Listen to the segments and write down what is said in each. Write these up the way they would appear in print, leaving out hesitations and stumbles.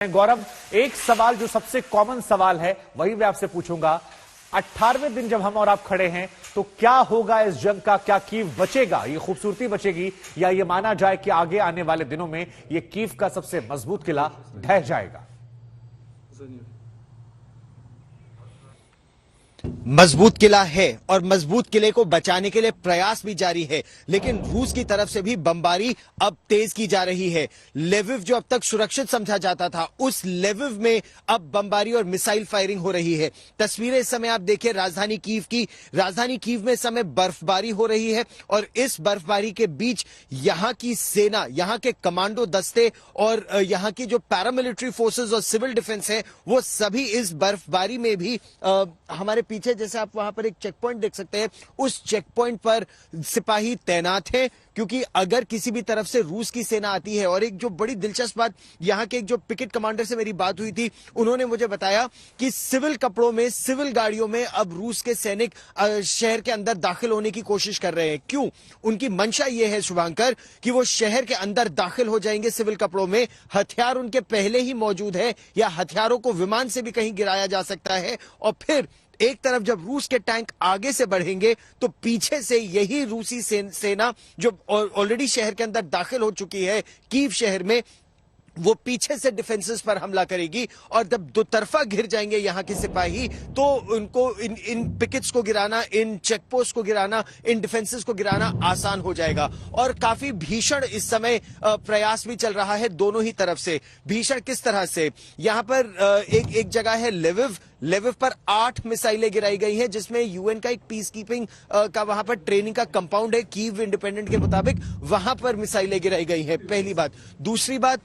गौरव, एक सवाल जो सबसे कॉमन सवाल है वही मैं आपसे पूछूंगा। 18वें दिन जब हम और आप खड़े हैं तो क्या होगा इस जंग का? क्या कीव बचेगा, ये खूबसूरती बचेगी, या ये माना जाए कि आगे आने वाले दिनों में ये कीव का सबसे मजबूत किला ढह जाएगा? मजबूत किला है और मजबूत किले को बचाने के लिए प्रयास भी जारी है, लेकिन रूस की तरफ से भी बमबारी अब तेज की जा रही है। लेविव जो अब तक सुरक्षित समझा जाता था, उस लेविव में अब बमबारी और मिसाइल फायरिंग हो रही है। तस्वीरें इस समय आप देखिए राजधानी कीव की। राजधानी कीव में इस समय बर्फबारी हो रही है और इस बर्फबारी के बीच यहां की सेना, यहां के कमांडो दस्ते और यहां की जो पैरामिलिट्री फोर्सेस और सिविल डिफेंस है, वो सभी इस बर्फबारी में भी हमारे पीछे जैसे आप वहां पर एक चेक पॉइंट देख सकते हैं, उस चेक पॉइंट पर सिपाही तैनात हैं, क्योंकि अगर किसी भी तरफ से रूस की सेना आती है। और एक जो बड़ी दिलचस्प बात, यहां के एक जो पिकेट कमांडर से मेरी बात हुई थी, उन्होंने मुझे बताया कि सिविल कपड़ों में, सिविल गाड़ियों में अब रूस के सैनिक शहर के अंदर दाखिल होने की कोशिश कर रहे हैं। क्यों? उनकी मंशा यह है शुभांकर कि वो शहर के अंदर दाखिल हो जाएंगे सिविल कपड़ों में। हथियार उनके पहले ही मौजूद है, या हथियारों को विमान से भी कहीं गिराया जा सकता है। और फिर एक तरफ जब रूस के टैंक आगे से बढ़ेंगे तो पीछे से यही रूसी सेना जो ऑलरेडी शहर के अंदर दाखिल हो चुकी है कीव शहर में, वो पीछे से डिफेंसेस पर हमला करेगी। और जब दो तरफा घिर जाएंगे यहां के सिपाही, तो उनको इन पिकेट्स को गिराना, इन चेकपोस्ट को गिराना, इन डिफेंसेस को गिराना आसान हो जाएगा। और काफी भीषण इस समय प्रयास भी चल रहा है दोनों ही तरफ से। भीषण किस तरह से? यहां पर एक जगह है लेविव पर 8 मिसाइलें गिराई गई हैं, जिसमें यूएन का एक पीस कीपिंग का वहां पर ट्रेनिंग का कंपाउंड है। कीव इंडिपेंडेंट के मुताबिक वहां पर मिसाइलें गिराई गई हैं, पहली बात। दूसरी बात,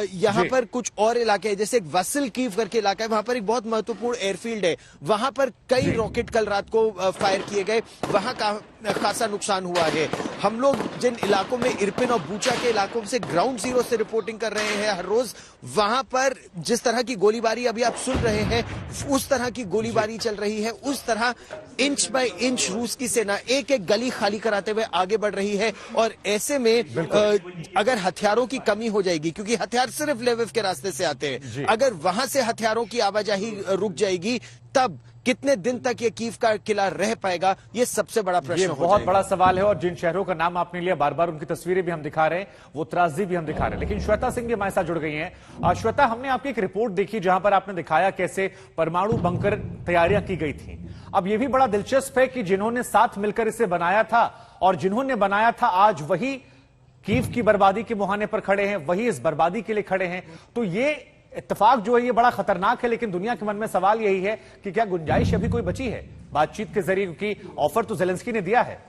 यहां पर कुछ और इलाके हैं, जैसे एक वसिल कीव करके इलाका है, वहां पर एक बहुत महत्वपूर्ण एयरफील्ड है, वहां पर कई रॉकेट कल रात को फायर किए गए, वहां का खासा नुकसान हुआ है। हम लोग जिन इलाकों में, इरपिन और बूचा के इलाकों से ग्राउंड जीरो से रिपोर्टिंग कर रहे हैं हर रोज, वहां पर जिस तरह की गोलीबारी अभी आप सुन रहे हैं, उस तरह की गोलीबारी चल रही है। उस तरह इंच बाय इंच रूस की सेना एक एक गली खाली कराते हुए आगे बढ़ रही है। और ऐसे में अगर हथियारों की कमी हो जाएगी, क्योंकि हथियार सिर्फ लेविव के रास्ते से आते हैं, अगर वहां से हथियारों की आवाजाही रुक जाएगी, तब कितने दिन तक ये कीव का किला रह पाएगा, ये सबसे बड़ा प्रश्न हो बहुत बड़ा सवाल है। और जिन शहरों का नाम आपने लिया, बार बार उनकी तस्वीरें भी हम दिखा रहे हैं, वो त्रासदी भी हम दिखा रहे हैं। लेकिन श्वेता सिंह भी हमारे साथ जुड़ गई हैं। श्वेता, हमने आपकी एक रिपोर्ट देखी जहां पर आपने दिखाया कैसे परमाणु बंकर तैयारियां की गई थी। अब यह भी बड़ा दिलचस्प है कि जिन्होंने साथ मिलकर इसे बनाया था और जिन्होंने बनाया था, आज वही कीव की बर्बादी के मुहाने पर खड़े हैं, वही इस बर्बादी के लिए खड़े हैं। तो ये इत्तेफाक जो है ये बड़ा खतरनाक है। लेकिन दुनिया के मन में सवाल यही है कि क्या गुंजाइश अभी कोई बची है बातचीत के जरिए, क्योंकि ऑफर तो ज़ेलेंस्की ने दिया है।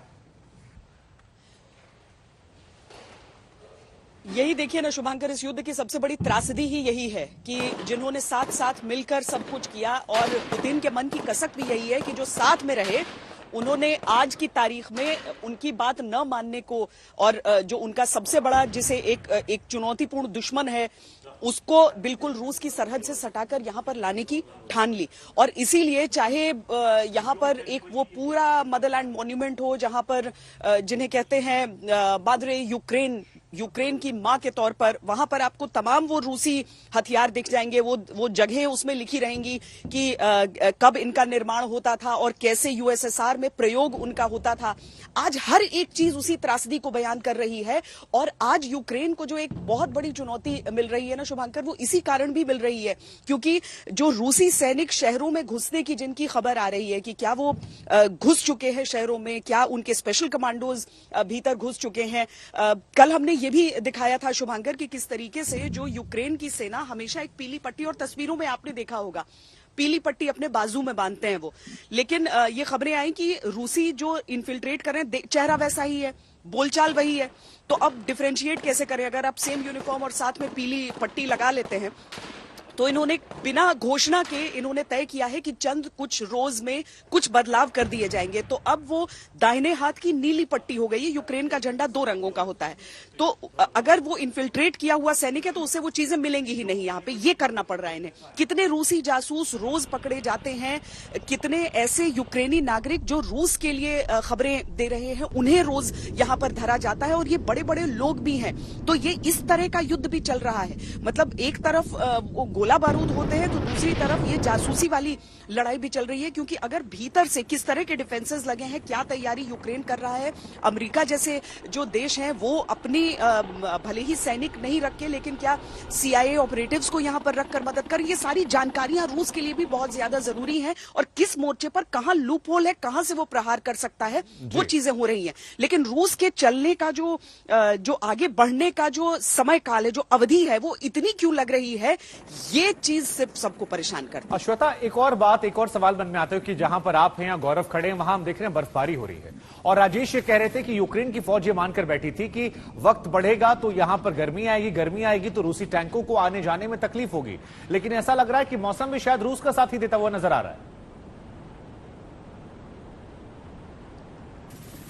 यही देखिए ना शुभांकर, इस युद्ध की सबसे बड़ी त्रासदी ही यही है कि जिन्होंने साथ साथ मिलकर सब कुछ किया, और पुतिन के मन की कसक भी यही है कि जो साथ में रहे, उन्होंने आज की तारीख में उनकी बात न मानने को, और जो उनका सबसे बड़ा, जिसे एक चुनौतीपूर्ण दुश्मन है, उसको बिल्कुल रूस की सरहद से सटाकर यहां पर लाने की ठान ली। और इसीलिए चाहे यहां पर एक वो पूरा मदरलैंड मॉन्यूमेंट हो, जहां पर जिन्हें कहते हैं मादरे यूक्रेन की मां के तौर पर, वहां पर आपको तमाम वो रूसी हथियार दिख जाएंगे, वो जगह उसमें लिखी रहेंगी कि कब इनका निर्माण होता था और कैसे यूएसएसआर में प्रयोग उनका होता था। आज हर एक चीज उसी त्रासदी को बयान कर रही है। और आज यूक्रेन को जो एक बहुत बड़ी चुनौती मिल रही है ना शुभांकर, वो इसी कारण भी मिल रही है, क्योंकि जो रूसी सैनिक शहरों में घुसने की जिनकी खबर आ रही है कि क्या वो घुस चुके हैं शहरों में, क्या उनके स्पेशल कमांडोज भीतर घुस चुके हैं। कल हमने ये भी दिखाया था शुभांकर कि किस तरीके से जो यूक्रेन की सेना हमेशा एक पीली पट्टी, और तस्वीरों में आपने देखा होगा पीली पट्टी अपने बाजू में बांधते हैं वो, लेकिन ये खबरें आई कि रूसी जो इन्फिल्ट्रेट कर रहे हैं, चेहरा वैसा ही है, बोलचाल वही है। तो अब डिफरेंशिएट कैसे करें? अगर आप सेम यूनिफॉर्म और साथ में पीली पट्टी लगा लेते हैं तो इन्होंने बिना घोषणा के इन्होंने तय किया है कि चंद कुछ रोज में कुछ बदलाव कर दिए जाएंगे। तो अब वो दाहिने हाथ की नीली पट्टी हो गई है। यूक्रेन का झंडा 2 रंगों का होता है, तो अगर वो इन्फिल्ट्रेट किया हुआ सैनिक है तो उसे वो चीजें मिलेंगी ही नहीं। यहाँ पे ये करना पड़ रहा है इन्हें। कितने रूसी जासूस रोज पकड़े जाते हैं, कितने ऐसे यूक्रेनी नागरिक जो रूस के लिए खबरें दे रहे हैं उन्हें रोज यहाँ पर धरा जाता है, और ये बड़े बड़े लोग भी हैं। तो ये इस तरह का युद्ध भी चल रहा है। मतलब एक तरफ वो गोला बारूद होते हैं तो दूसरी तरफ ये जासूसी वाली लड़ाई भी चल रही है। क्योंकि अगर भीतर से किस तरह के डिफेंसेस लगे हैं, क्या तैयारी यूक्रेन कर रहा है, अमेरिका जैसे जो देश हैं वो अपनी भले ही सैनिक नहीं रखे लेकिन क्या CIA ऑपरेटिव्स को यहां पर रखकर मदद कर, ये सारी जानकारियां रूस के लिए भी बहुत ज्यादा जरूरी है। और किस मोर्चे पर कहां लूप होल है, कहां से वो प्रहार कर सकता है, वो चीजें हो रही हैं। लेकिन रूस के चलने का जो आगे बढ़ने का जो समय काल है, जो अवधि है, वो इतनी क्यों लग रही है, ये चीज सिर्फ सबको परेशान करती है। श्वेता, एक और बात, एक और सवाल मन में आता है कि जहां पर आप हैं या गौरव खड़े हैं वहां हम देख रहे हैं बर्फबारी हो रही है, और राजेश ये कह रहे थे कि यूक्रेन की फौज ये मानकर बैठी थी कि वक्त बढ़ेगा तो यहां पर गर्मी आएगी तो रूसी टैंकों को आने जाने में तकलीफ होगी। लेकिन ऐसा लग रहा है कि मौसम भी शायद रूस का साथ ही देता हुआ नजर आ रहा है।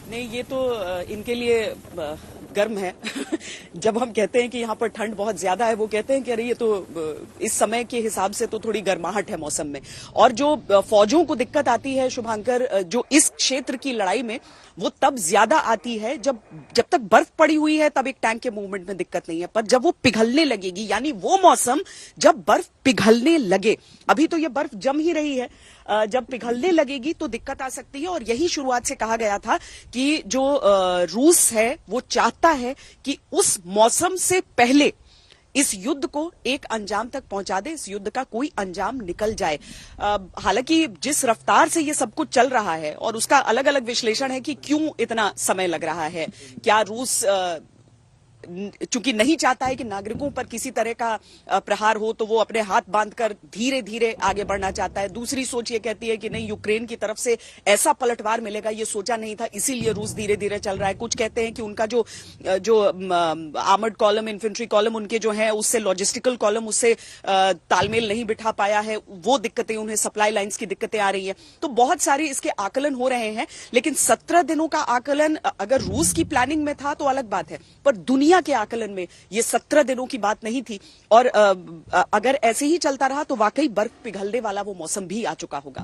नहीं, ये तो इनके लिए गर्म है। जब हम कहते हैं कि यहाँ पर ठंड बहुत ज्यादा है, वो कहते हैं कि अरे ये तो इस समय के हिसाब से तो थोड़ी गर्माहट है मौसम में। और जो फौजों को दिक्कत आती है शुभांकर, जो इस क्षेत्र की लड़ाई में, वो तब ज्यादा आती है जब तक बर्फ पड़ी हुई है तब एक टैंक के मूवमेंट में दिक्कत नहीं है, पर जब वो पिघलने लगेगी, यानी वो मौसम जब बर्फ पिघलने लगे, अभी तो ये बर्फ जम ही रही है, जब पिघलने लगेगी तो दिक्कत आ सकती है। और यही शुरुआत से कहा गया था कि जो रूस है वो चाहता है कि उस मौसम से पहले इस युद्ध को एक अंजाम तक पहुंचा दे, इस युद्ध का कोई अंजाम निकल जाए। हालांकि जिस रफ्तार से ये सब कुछ चल रहा है, और उसका अलग अलग विश्लेषण है कि क्यों इतना समय लग रहा है, क्या रूस चूंकि नहीं चाहता है कि नागरिकों पर किसी तरह का प्रहार हो, तो वो अपने हाथ बांधकर धीरे धीरे आगे बढ़ना चाहता है। दूसरी सोच ये कहती है कि नहीं, यूक्रेन की तरफ से ऐसा पलटवार मिलेगा ये सोचा नहीं था, इसीलिए रूस धीरे धीरे चल रहा है। कुछ कहते हैं कि उनका जो आर्मर्ड कॉलम, इन्फेंट्री कॉलम उनके जो है, उससे लॉजिस्टिकल कॉलम उससे तालमेल नहीं बिठा पाया है, वो दिक्कतें, उन्हें सप्लाई लाइन्स की दिक्कतें आ रही है। तो बहुत सारे इसके आकलन हो रहे हैं। लेकिन 17 दिनों का आकलन अगर रूस की प्लानिंग में था तो अलग बात है, पर दुनिया के आकलन में ये 17 दिनों की बात नहीं थी। और अगर ऐसे ही चलता रहा तो वाकई बर्फ पिघलने वाला वो मौसम भी आ चुका होगा।